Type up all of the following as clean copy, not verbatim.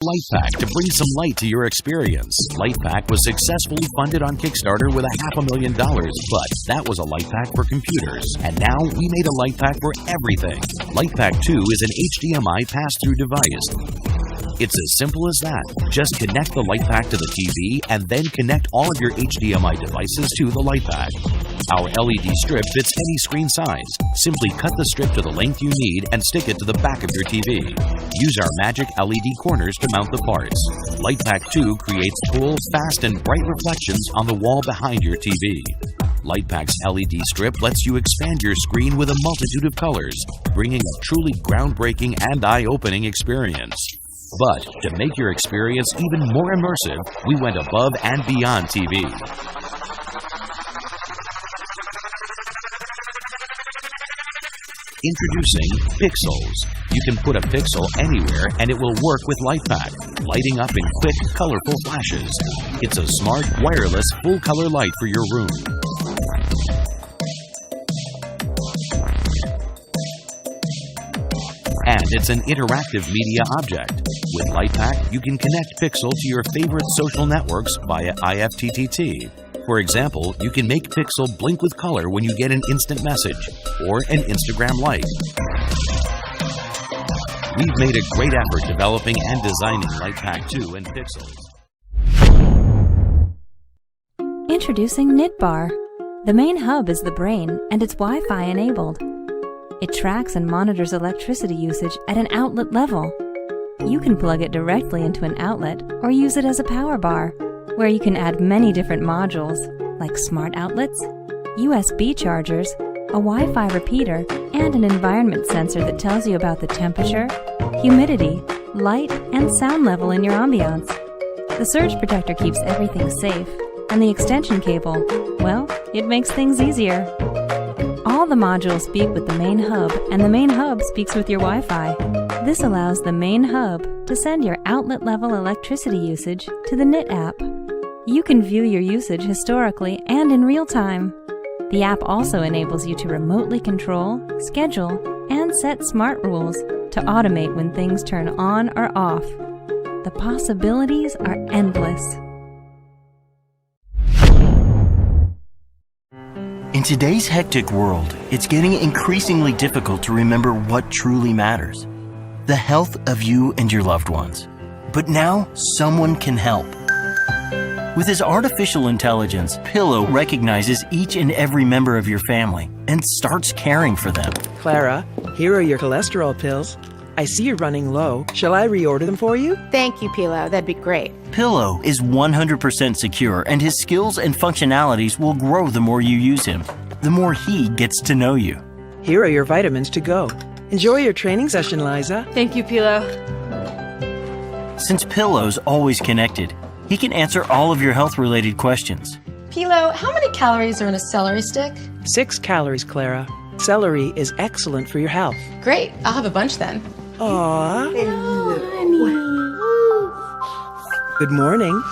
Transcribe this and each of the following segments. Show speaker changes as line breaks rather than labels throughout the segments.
LightPack to bring some light to your experience. LightPack was successfully funded on Kickstarter with $500,000, but that was a LightPack for computers. And now we made a LightPack for everything. LightPack 2 is an HDMI pass-through device. It's as simple as that. Just connect the LightPack to the TV and then connect all of your HDMI devices to the LightPack. Our LED strip fits any screen size. Simply cut the strip to the length you need and stick it to the back of your TV. Use our magic LED corners to mount the parts. LightPack 2 creates cool, fast, and bright reflections on the wall behind your TV. LightPack's LED strip lets you expand your screen with a multitude of colors, bringing a truly groundbreaking and eye-opening experience. But to make your experience even more immersive, we went above and beyond TV. Introducing Pixels. You can put a pixel anywhere and it will work with LightPack, lighting up in quick, colorful flashes. It's a smart, wireless, full-color light for your room. And it's an interactive media object. With LightPack, you can connect Pixel to your favorite social networks via IFTTT. For example, you can make Pixel blink with color when you get an instant message or an Instagram like. We've made a great effort developing and designing LightPack 2 and Pixels.
Introducing KnitBar. The main hub is the brain, and it's Wi-Fi enabled. It tracks and monitors electricity usage at an outlet level. You can plug it directly into an outlet or use it as a power bar, where you can add many different modules like smart outlets, USB chargers, a Wi-Fi repeater, and an environment sensor that tells you about the temperature, humidity, light, and sound level in your ambiance. The surge protector keeps everything safe, and the extension cable, well, it makes things easier. All the modules speak with the main hub, and the main hub speaks with your Wi-Fi. This allows the main hub to send your outlet-level electricity usage to the Knit app. You can view your usage historically and in real time. The app also enables you to remotely control, schedule, and set smart rules to automate when things turn on or off. The possibilities are endless.
In today's hectic world, it's getting increasingly difficult to remember what truly matters: the health of you and your loved ones. But now, someone can help. With his artificial intelligence, Pillow recognizes each and every member of your family and starts caring for them.
Clara, here are your cholesterol pills. I see you're running low. Shall I reorder them for you?
Thank you, Pillow. That'd be great.
Pillow is 100% secure, and his skills and functionalities will grow the more you use him, the more he gets to know you.
Here are your vitamins to go. Enjoy your training session, Liza.
Thank you, Pillow.
Since Pillow's always connected, he can answer all of your health-related questions.
Pillow, how many calories are in a celery stick?
6 calories, Clara. Celery is excellent for your health.
Great, I'll have a bunch then.
Aww. Good morning.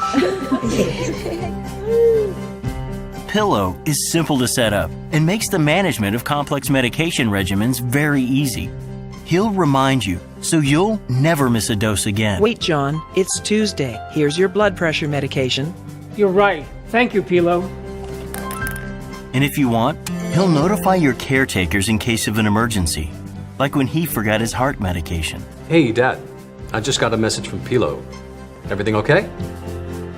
Pillow is simple to set up and makes the management of complex medication regimens very easy. He'll remind you, so you'll never miss a dose again.
Wait, John. It's Tuesday. Here's your blood pressure medication.
You're right. Thank you, Pillow.
And if you want, he'll notify your caretakers in case of an emergency, like when he forgot his heart medication.
Hey, Dad. I just got a message from Pillow. Everything okay?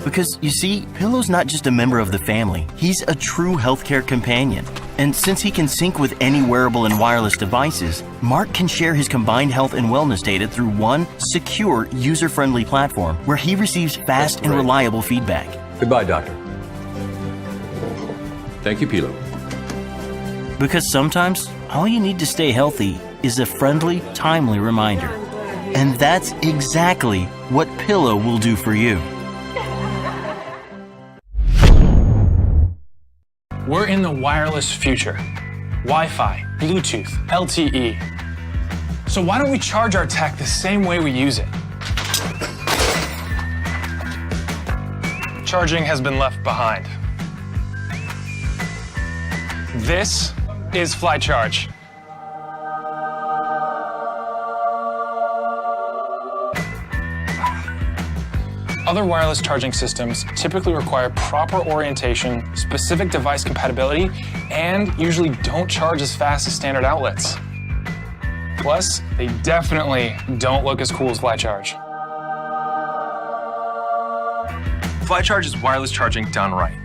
Because, you see, Pillow's not just a member of the family. He's a true healthcare companion. And since he can sync with any wearable and wireless devices, Mark can share his combined health and wellness data through one secure, user-friendly platform where he receives fast and reliable feedback.
Goodbye, Doctor. Thank you, Pillow.
Because sometimes, all you need to stay healthy is a friendly, timely reminder. And that's exactly what Pillow will do for you.
We're in the wireless future. Wi-Fi, Bluetooth, LTE. So why don't we charge our tech the same way we use it? Charging has been left behind. This is FlyCharge. Other wireless charging systems typically require proper orientation, specific device compatibility, and usually don't charge as fast as standard outlets. Plus, they definitely don't look as cool as FlyCharge. FlyCharge is wireless charging done right.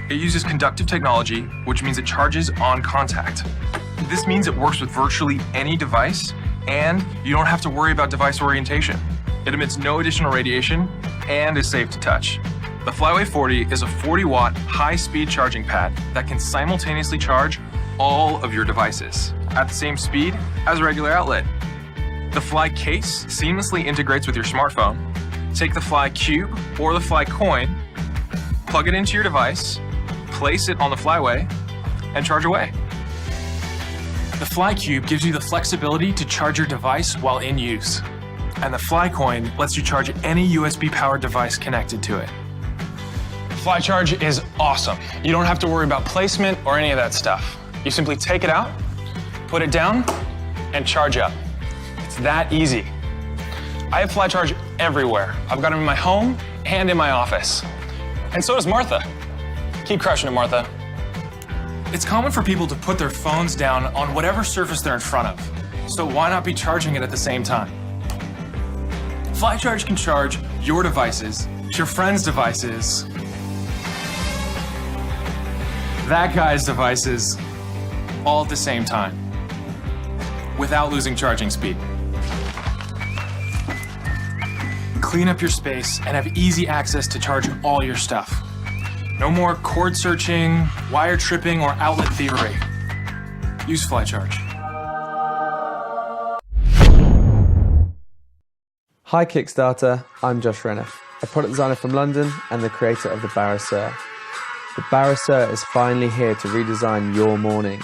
It uses conductive technology, which means it charges on contact. This means it works with virtually any device, and you don't have to worry about device orientation. It emits no additional radiation and is safe to touch. The Flyway 40 is a 40-watt high-speed charging pad that can simultaneously charge all of your devices at the same speed as a regular outlet. The Fly case seamlessly integrates with your smartphone. Take the Fly Cube or the Fly Coin, plug it into your device, place it on the Flyway, and charge away. The Fly Cube gives you the flexibility to charge your device while in use. And the Fly Coin lets you charge any USB-powered device connected to it. FlyCharge is awesome. You don't have to worry about placement or any of that stuff. You simply take it out, put it down, and charge up. It's that easy. I have FlyCharge everywhere. I've got them in my home and in my office. And so does Martha. Keep crushing it, Martha. It's common for people to put their phones down on whatever surface they're in front of. So why not be charging it at the same time? FlyCharge can charge your devices, your friend's devices, that guy's devices, all at the same time, without losing charging speed. Clean up your space and have easy access to charge all your stuff. No more cord searching, wire tripping, or outlet thievery. Use FlyCharge.
Hi Kickstarter, I'm Josh Renniff, a product designer from London and the creator of the Barasur. The Barasur is finally here to redesign your morning,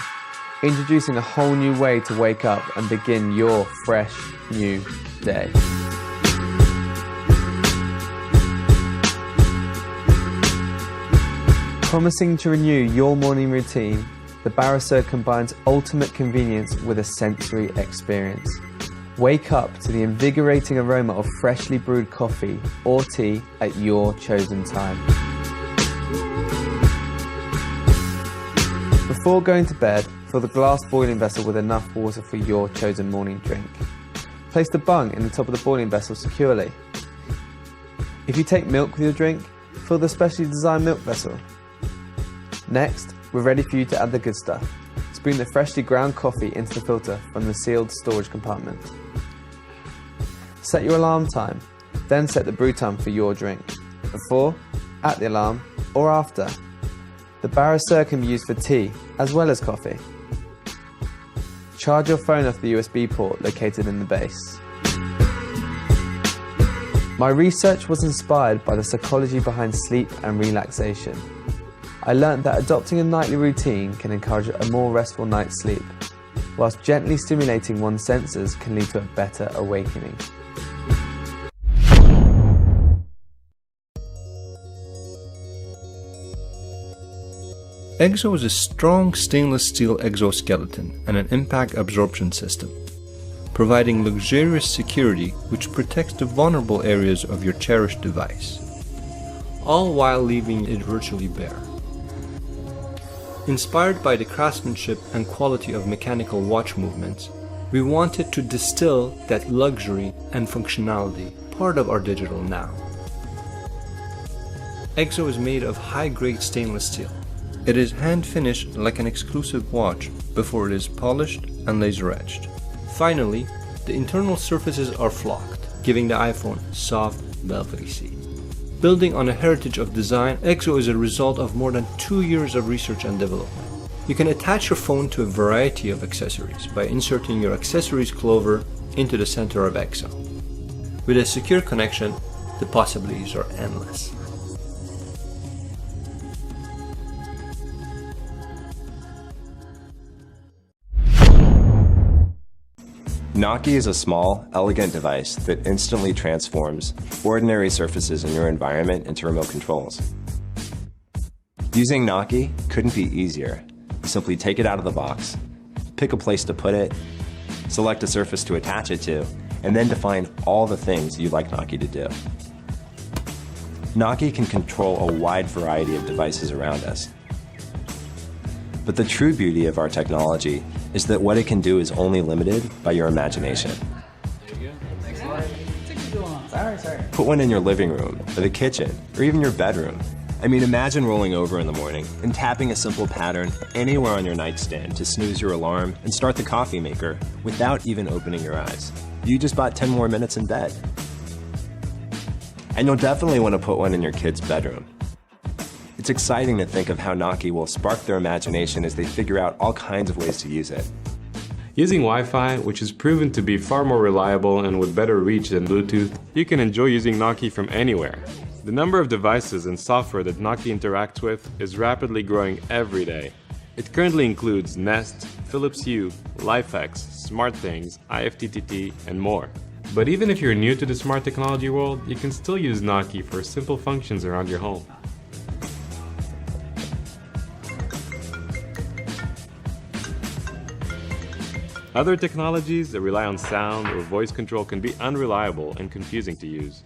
introducing a whole new way to wake up and begin your fresh, new day. Promising to renew your morning routine, the Barasur combines ultimate convenience with a sensory experience. Wake up to the invigorating aroma of freshly brewed coffee or tea at your chosen time. Before going to bed, fill the glass boiling vessel with enough water for your chosen morning drink. Place the bung in the top of the boiling vessel securely. If you take milk with your drink, fill the specially designed milk vessel. Next, we're ready for you to add the good stuff. Spoon the freshly ground coffee into the filter from the sealed storage compartment. Set your alarm time, then set the brew time for your drink, before, at the alarm, or after. The Barasur can be used for tea as well as coffee. Charge your phone off the USB port located in the base. My research was inspired by the psychology behind sleep and relaxation. I learned that adopting a nightly routine can encourage a more restful night's sleep, whilst gently stimulating one's senses can lead to a better awakening.
EXO is a strong stainless steel exoskeleton and an impact absorption system, providing luxurious security which protects the vulnerable areas of your cherished device, all while leaving it virtually bare. Inspired by the craftsmanship and quality of mechanical watch movements, we wanted to distill that luxury and functionality, part of our digital now. EXO is made of high-grade stainless steel. It is hand-finished like an exclusive watch before it is polished and laser-etched. Finally, the internal surfaces are flocked, giving the iPhone soft, velvety seat. Building on a heritage of design, EXO is a result of more than 2 years of research and development. You can attach your phone to a variety of accessories by inserting your accessories clover into the center of EXO. With a secure connection, the possibilities are endless.
Naki is a small, elegant device that instantly transforms ordinary surfaces in your environment into remote controls. Using Naki couldn't be easier. Simply take it out of the box, pick a place to put it, select a surface to attach it to, and then define all the things you'd like Naki to do. Noki can control a wide variety of devices around us. But the true beauty of our technology is that what it can do is only limited by your imagination. Put one in your living room, or the kitchen, or even your bedroom. I mean, imagine rolling over in the morning and tapping a simple pattern anywhere on your nightstand to snooze your alarm and start the coffee maker without even opening your eyes. You just bought 10 more minutes in bed. And you'll definitely want to put one in your kid's bedroom. It's exciting to think of how Noki will spark their imagination as they figure out all kinds of ways to use it.
Using Wi-Fi, which is proven to be far more reliable and with better reach than Bluetooth, you can enjoy using Noki from anywhere. The number of devices and software that Noki interacts with is rapidly growing every day. It currently includes Nest, Philips Hue, LifeX, SmartThings, IFTTT, and more. But even if you're new to the smart technology world, you can still use Noki for simple functions around your home. Other technologies that rely on sound or voice control can be unreliable and confusing to use.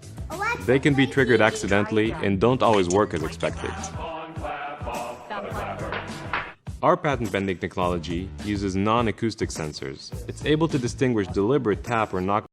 They can be triggered accidentally and don't always work as expected. Our patent-pending technology uses non-acoustic sensors. It's able to distinguish deliberate tap or knock